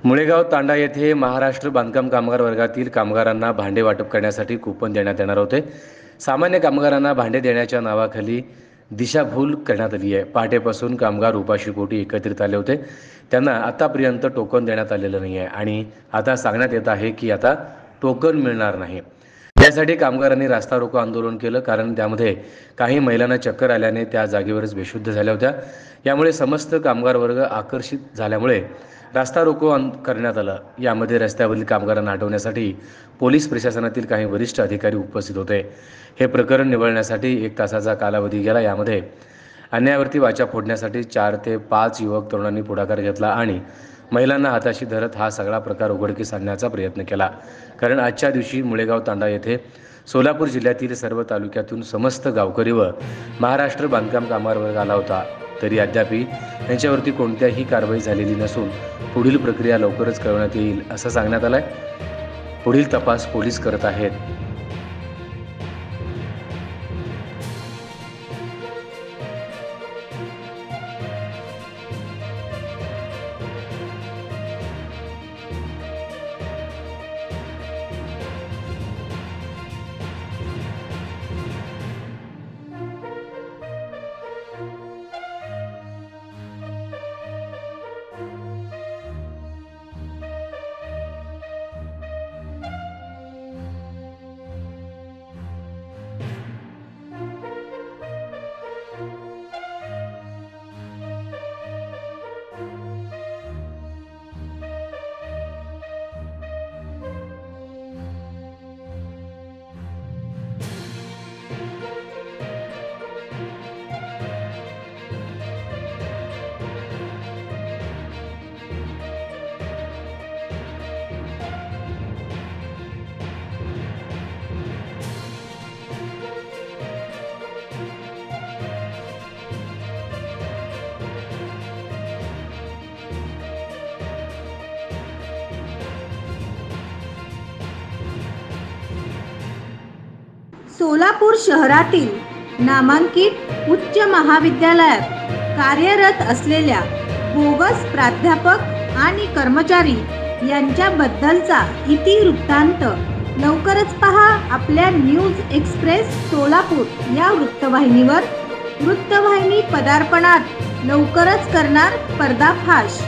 मुळेगाव तांडा येथे महाराष्ट्र बांधकाम कामगार वर्गातील कामगारांना भांडे वाटप करण्यासाठी कुपन देण्यात येणार होते। सामान्य कामगारांना भांडे देण्याच्या नावाखाली दिशाभूल करण्यात आली आहे। पहाटेपासून कामगार उपाशीपोटी एकत्रित आले होते। त्यांना आतापर्यंत टोकन देण्यात आलेलं नाही आहे आणि आता सांगण्यात येत आहे की आता टोकन मिळणार नाही। यासाठी कामगारांनी रास्ता रोको आंदोलन केलं, कारण त्यामध्ये काही महिलांना चक्कर आल्याने त्या जागेवरच बेशुद्ध झाल्या होत्या। यामुळे समस्त कामगार वर्ग आकर्षित झाल्यामुळे रास्ता रोको करण्यात आला। यामध्ये रस्त्यावरील कामगारांना हटवण्यासाठी पोलीस प्रशासनातील काही वरिष्ठ अधिकारी उपस्थित होते। हे प्रकरण निवळण्यासाठी 1 तासाचा कालावधी गेला। यामध्ये अन्यायावरती वाचा फोडण्यासाठी 4 ते 5 युवक तरुणांनी पुढाकार घेतला आणि महिलांना हाताशी धरत हा सगळा प्रकार उघडकीस आणण्याचा प्रयत्न केला। कारण आजच्या दिवशी मुळेगाव तांडा येथे सोलापूर जिल्ह्यातील सर्व तालुक्यातून समस्त गावकरी व महाराष्ट्र बांधकाम कामगार वर्ग आला होता, तरी अद्याप त्यांच्यावरती कोणत्याही कारवाई झालेली नसून पुढील प्रक्रिया लवकरच कळवण्यात येईल असं सांगण्यात आलंय। पुढील तपास पोलीस करत आहेत। सोलापूर शहरातील नामांकित उच्च महाविद्यालयात कार्यरत असलेल्या बोगस प्राध्यापक आणि कर्मचारी यांच्याबद्दलचा इतिवृत्तांत लवकरच पहा आपल्या न्यूज एक्सप्रेस सोलापूर या वृत्तवाहिनीवर। वृत्तवाहिनी पदार्पणात लवकरच करणार पर्दाफाश।